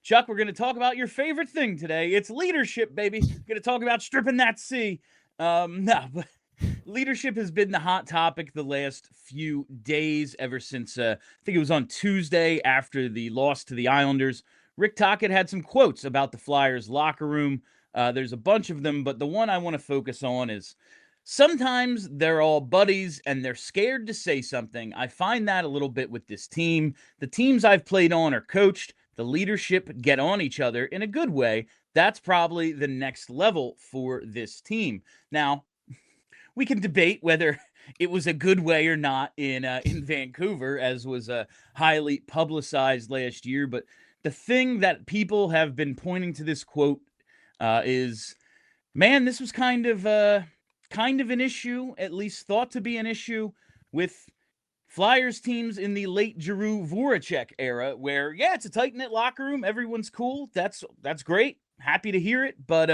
Chuck, we're going to talk about your favorite thing today. It's leadership, baby. We're going to talk about stripping that C. No, but leadership has been the hot topic the last few days, ever since, I think it was on Tuesday after the loss to the Islanders. Rick Tocchet had some quotes about the Flyers locker room. There's a bunch of them, but the one I want to focus on is sometimes they're all buddies and they're scared to say something. I find that a little bit with this team. The teams I've played on are coached. The leadership get on each other in a good way. That's probably the next level for this team. Now, we can debate whether it was a good way or not in Vancouver, as was highly publicized last year. But the thing that people have been pointing to this quote is, man, this was kind of an issue, at least thought to be an issue, with Flyers teams in the late Giroux Voracek era, where, yeah, it's a tight-knit locker room. Everyone's cool. That's great. Happy to hear it. But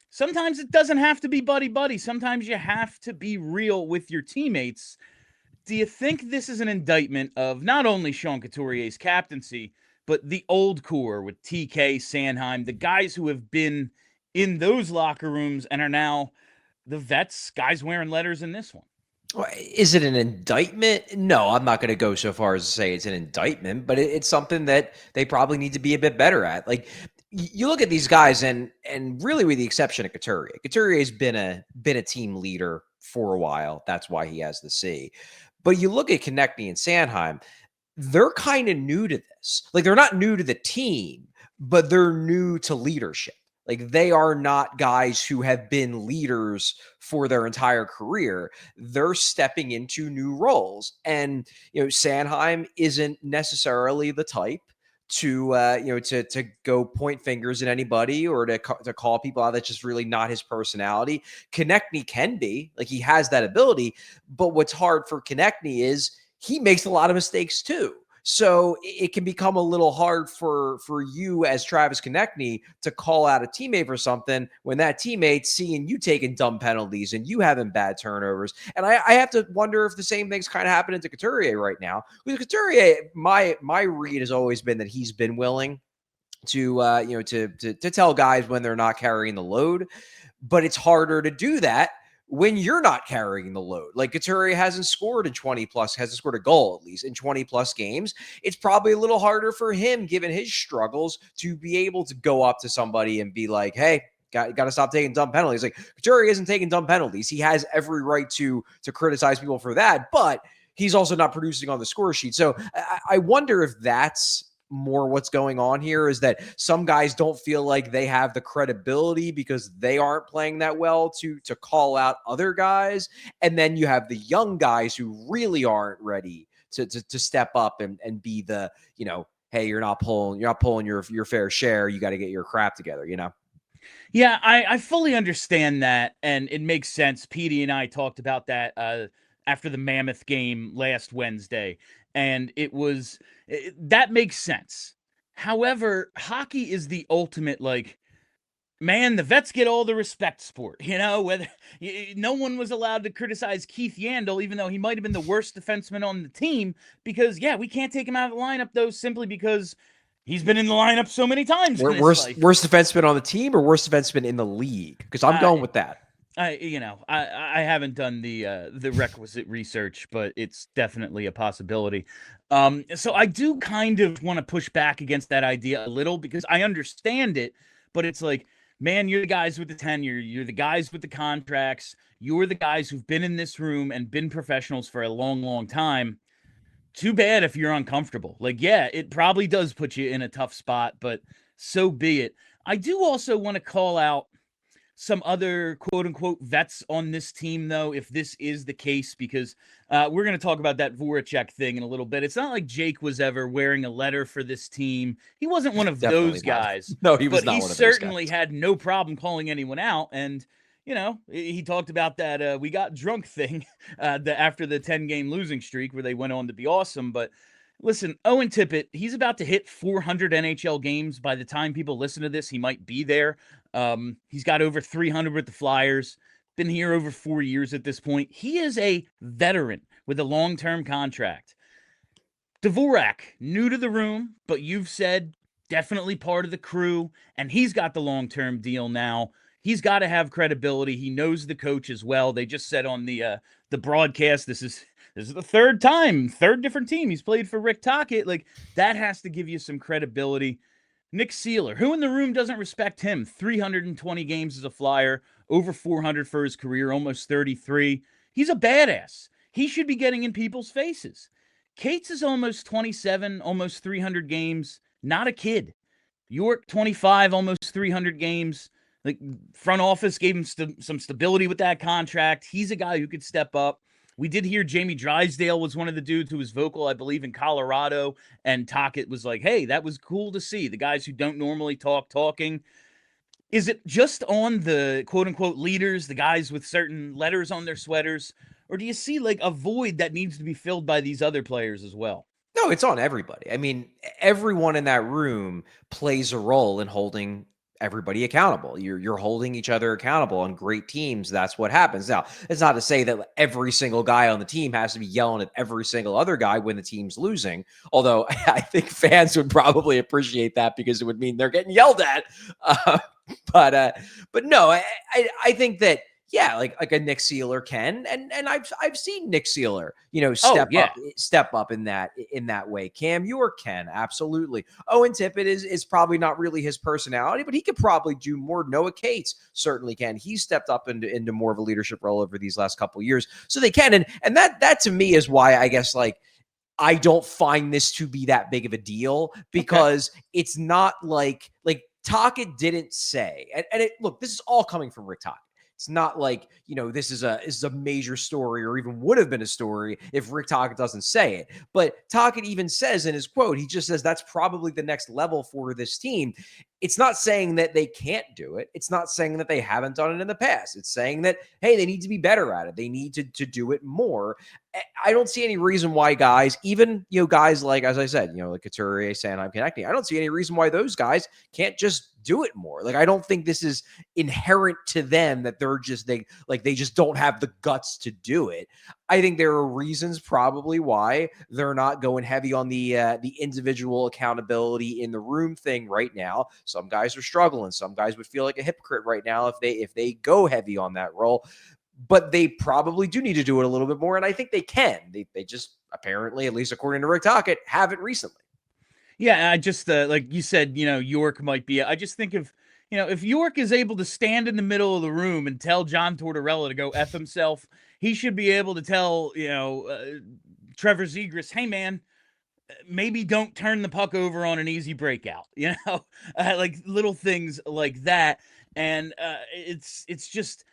sometimes it doesn't have to be buddy-buddy. Sometimes you have to be real with your teammates. Do you think this is an indictment of not only Sean Couturier's captaincy, but the old core with TK, Sanheim, the guys who have been in those locker rooms and are now the vets, guys wearing letters in this one? Is it an indictment? No, I'm not going to go so far as to say it's an indictment, but it's something that they probably need to be a bit better at. Like, you look at these guys, and really, with the exception of Couturier, Couturier has been a team leader for a while. That's why he has the C. But you look at Konecny and Sanheim, they're kind of new to this. Like, they're not new to the team, but they're new to leadership. Like, they are not guys who have been leaders for their entire career. They're stepping into new roles. And, Sanheim isn't necessarily the type to go point fingers at anybody or to call people out. That's just really not his personality. Konecny can be, like, he has that ability, but what's hard for Konecny is he makes a lot of mistakes too. So it can become a little hard for you as Travis Konecny to call out a teammate for something when that teammate's seeing you taking dumb penalties and you having bad turnovers. And I have to wonder if the same thing's kind of happening to Couturier right now. With Couturier, my read has always been that he's been willing to tell guys when they're not carrying the load, but it's harder to do that when you're not carrying the load. Like, Couturier hasn't scored a goal at least in 20 plus games. It's probably a little harder for him, given his struggles, to be able to go up to somebody and be like, hey, got to stop taking dumb penalties. Like, Couturier isn't taking dumb penalties. He has every right to criticize people for that, but he's also not producing on the score sheet. So I wonder if that's more what's going on here, is that some guys don't feel like they have the credibility because they aren't playing that well to call out other guys. And then you have the young guys who really aren't ready to step up and be the, hey, you're not pulling your fair share. You got to get your crap together, Yeah, I fully understand that, and it makes sense. Petey and I talked about that after the Mammoth game last Wednesday, and that makes sense. However, hockey is the ultimate, like, man, the vets get all the respect sport, whether no one was allowed to criticize Keith Yandel, even though he might have been the worst defenseman on the team, because, yeah, we can't take him out of the lineup, though, simply because he's been in the lineup so many times. Worst defenseman on the team or worst defenseman in the league? Because I'm going with that. I haven't done the requisite research, but it's definitely a possibility. So I do kind of want to push back against that idea a little, because I understand it, but it's like, man, you're the guys with the tenure, you're the guys with the contracts, you're the guys who've been in this room and been professionals for a long, long time. Too bad if you're uncomfortable. Like, yeah, it probably does put you in a tough spot, but so be it. I do also want to call out some other quote-unquote vets on this team, though, if this is the case, because we're going to talk about that Voracek thing in a little bit. It's not like Jake was ever wearing a letter for this team. He wasn't one of those guys. No, he was not one of those guys. But he certainly had no problem calling anyone out, and he talked about that we got drunk thing after the 10-game losing streak where they went on to be awesome. But listen, Owen Tippett, he's about to hit 400 NHL games. By the time people listen to this, he might be there. He's got over 300 with the Flyers, been here over 4 years at this point. He is a veteran with a long-term contract. Dvorak, new to the room, but you've said definitely part of the crew, and he's got the long-term deal now. He's got to have credibility. He knows the coach as well. They just said on the broadcast, this is the third different team he's played for Rick Tocchet. Like, that has to give you some credibility. Nick Seeler, who in the room doesn't respect him? 320 games as a Flyer, over 400 for his career, almost 33. He's a badass. He should be getting in people's faces. Cates is almost 27, almost 300 games. Not a kid. York, 25, almost 300 games. Like, front office gave him some stability with that contract. He's a guy who could step up. We did hear Jamie Drysdale was one of the dudes who was vocal, I believe, in Colorado, and Tocchet was like, hey, that was cool to see. The guys who don't normally talking. Is it just on the quote-unquote leaders, the guys with certain letters on their sweaters, or do you see like a void that needs to be filled by these other players as well? No, it's on everybody. I mean, everyone in that room plays a role in holding everybody accountable. You're holding each other accountable on great teams. That's what happens. Now, it's not to say that every single guy on the team has to be yelling at every single other guy when the team's losing. Although I think fans would probably appreciate that because it would mean they're getting yelled at. But no, I think that, yeah, like a Nick Seeler can, and I've seen Nick Seeler, step up in that way. Cam York can, absolutely. Owen Tippett is probably not really his personality, but he could probably do more. Noah Cates certainly can. He's stepped up into more of a leadership role over these last couple of years, so they can, and that to me is why I guess like I don't find this to be that big of a deal, because it's not like Tocchet didn't say, and look, this is all coming from Rick Tocchet. It's not like, this is a major story or even would have been a story if Rick Tocchet doesn't say it. But Tocchet even says in his quote, he just says that's probably the next level for this team. It's not saying that they can't do it. It's not saying that they haven't done it in the past. It's saying that, hey, they need to be better at it. They need to do it more. I don't see any reason why guys, even, guys like, as I said, like Couturier, Sanheim, Konecny, I don't see any reason why those guys can't just do it more. Like, I don't think this is inherent to them that they just don't have the guts to do it. I think there are reasons probably why they're not going heavy on the individual accountability in the room thing right now. Some guys are struggling. Some guys would feel like a hypocrite right now if they go heavy on that role. But they probably do need to do it a little bit more, and I think they can. They just apparently, at least according to Rick Tocchet, haven't recently. Yeah, I just like you said, York might be. I just think of, if York is able to stand in the middle of the room and tell John Tortorella to go F himself, he should be able to tell, Trevor Zegras, hey man, maybe don't turn the puck over on an easy breakout, like little things like that. And it's just,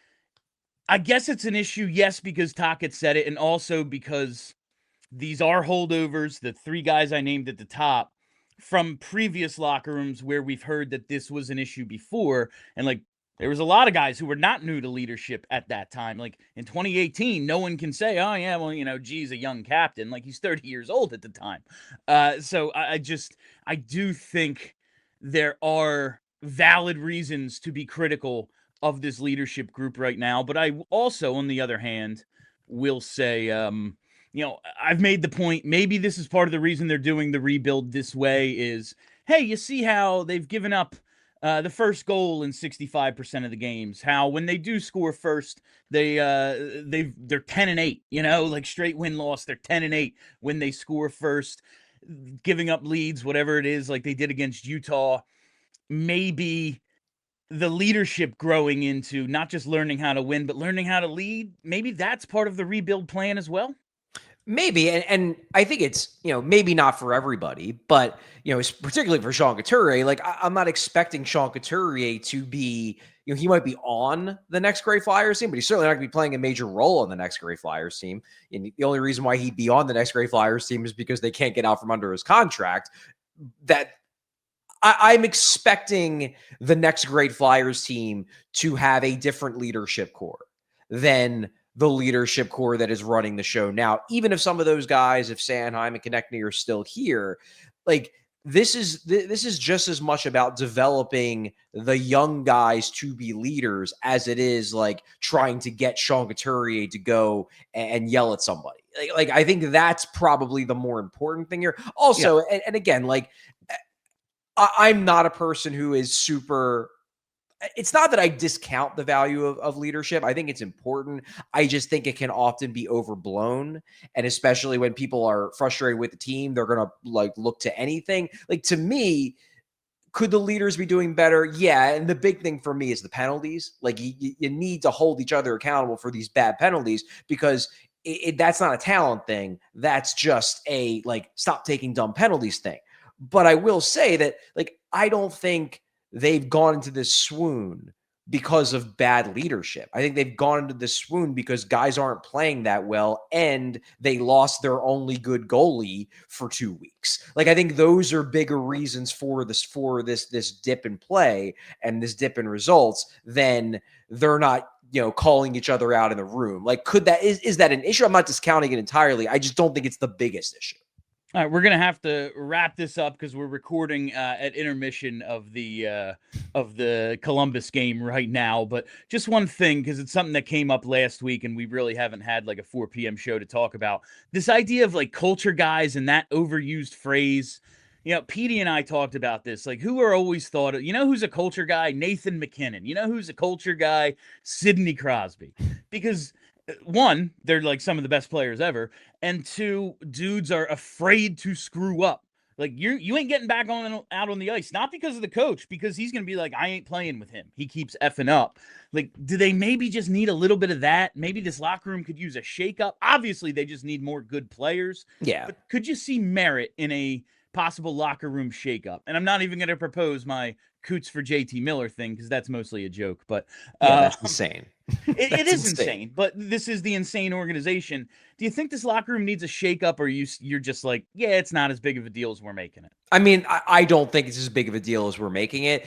I guess it's an issue, yes, because Tocchet said it, and also because these are holdovers, the three guys I named at the top, from previous locker rooms where we've heard that this was an issue before. And like, there was a lot of guys who were not new to leadership at that time. Like in 2018, no one can say, oh yeah, well, G's a young captain. Like, he's 30 years old at the time. So I do think there are valid reasons to be critical of this leadership group right now. But I also, on the other hand, will say, I've made the point, maybe this is part of the reason they're doing the rebuild this way is, hey, you see how they've given up the first goal in 65% of the games, how when they do score first, they're 10-8, like straight win-loss, they're 10-8 when they score first, giving up leads, whatever it is, like they did against Utah. Maybe the leadership growing into not just learning how to win, but learning how to lead, maybe that's part of the rebuild plan as well. Maybe, and I think it's, maybe not for everybody, but, particularly for Sean Couturier, like I'm not expecting Sean Couturier to be, he might be on the next great Flyers team, but he's certainly not going to be playing a major role on the next great Flyers team. And the only reason why he'd be on the next great Flyers team is because they can't get out from under his contract. That I'm expecting the next great Flyers team to have a different leadership core than the leadership core that is running the show now. Even if some of those guys, if Sanheim and Konecny are still here, like this is just as much about developing the young guys to be leaders as it is like trying to get Sean Couturier to go and yell at somebody. Like I think that's probably the more important thing here. Also, and again, like I'm not a person who is super. It's not that I discount the value of leadership. I think it's important. I just think it can often be overblown. And especially when people are frustrated with the team, they're going to like look to anything. Like to me, could the leaders be doing better? Yeah. And the big thing for me is the penalties. Like you need to hold each other accountable for these bad penalties because that's not a talent thing. That's just a like, stop taking dumb penalties thing. But I will say that like, I don't think they've gone into this swoon because of bad leadership. I think they've gone into this swoon because guys aren't playing that well and they lost their only good goalie for 2 weeks. Like I think those are bigger reasons for this dip in play and this dip in results than they're not, calling each other out in the room. Like is that an issue? I'm not discounting it entirely. I just don't think it's the biggest issue. All right, we're gonna have to wrap this up because we're recording at intermission of the Columbus game right now. But just one thing, because it's something that came up last week, and we really haven't had like a 4 p.m. show to talk about this idea of like culture guys and that overused phrase. Petey and I talked about this. Like, who are always thought of? Who's a culture guy? Nathan McKinnon. Who's a culture guy? Sidney Crosby. Because one, they're like some of the best players ever, and two, dudes are afraid to screw up. Like you ain't getting back out on the ice, not because of the coach, because he's gonna be like, I ain't playing with him. He keeps effing up. Like, do they maybe just need a little bit of that? Maybe this locker room could use a shakeup. Obviously, they just need more good players. Yeah. But could you see merit in a possible locker room shakeup? And I'm not even gonna propose my Coots for JT Miller thing because that's mostly a joke. But that's insane. It is insane, but this is the insane organization. Do you think this locker room needs a shakeup, or you're just like, yeah, it's not as big of a deal as we're making it? I mean, I don't think it's as big of a deal as we're making it.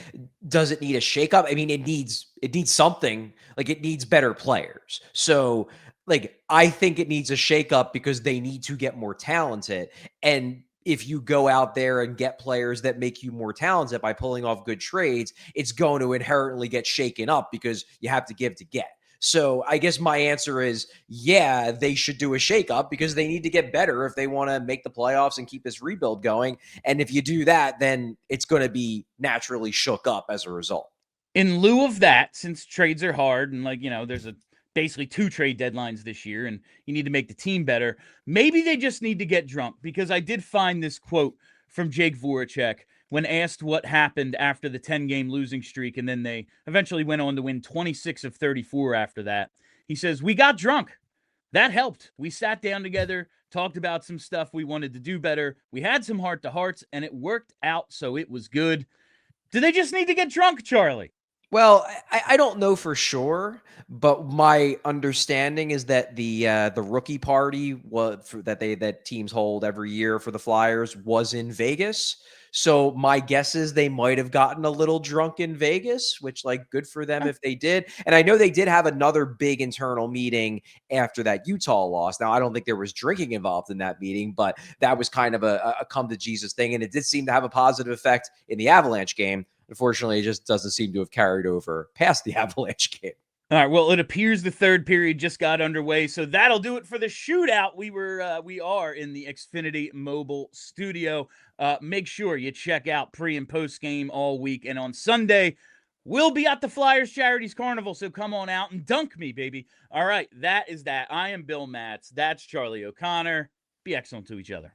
Does it need a shakeup? I mean, it needs something. Like it needs better players. So, like, I think it needs a shakeup because they need to get more talented. And if you go out there and get players that make you more talented by pulling off good trades, it's going to inherently get shaken up because you have to give to get. So I guess my answer is, yeah, they should do a shakeup because they need to get better if they want to make the playoffs and keep this rebuild going. And if you do that, then it's going to be naturally shook up as a result. In lieu of that, since trades are hard and there's basically 2 trade deadlines this year and you need to make the team better, maybe they just need to get drunk, because I did find this quote from Jake Voracek when asked what happened after the 10-game losing streak, and then they eventually went on to win 26 of 34 after that. He says, "We got drunk. That helped. We sat down together, talked about some stuff we wanted to do better. We had some heart-to-hearts, and it worked out, so it was good." Do they just need to get drunk, Charlie? Well, I don't know for sure, but my understanding is that the rookie party that teams hold every year for the Flyers was in Vegas. So my guess is they might have gotten a little drunk in Vegas, which like good for them if they did. And I know they did have another big internal meeting after that Utah loss. Now I don't think there was drinking involved in that meeting, but that was kind of a come to Jesus thing, and it did seem to have a positive effect in the Avalanche game. Unfortunately, it just doesn't seem to have carried over past the Avalanche game. All right, well, it appears the third period just got underway, so that'll do it for the shootout. We are in the Xfinity Mobile Studio. Make sure you check out pre- and post-game all week, and on Sunday, we'll be at the Flyers Charities Carnival, so come on out and dunk me, baby. All right, that is that. I am Bill Matz. That's Charlie O'Connor. Be excellent to each other.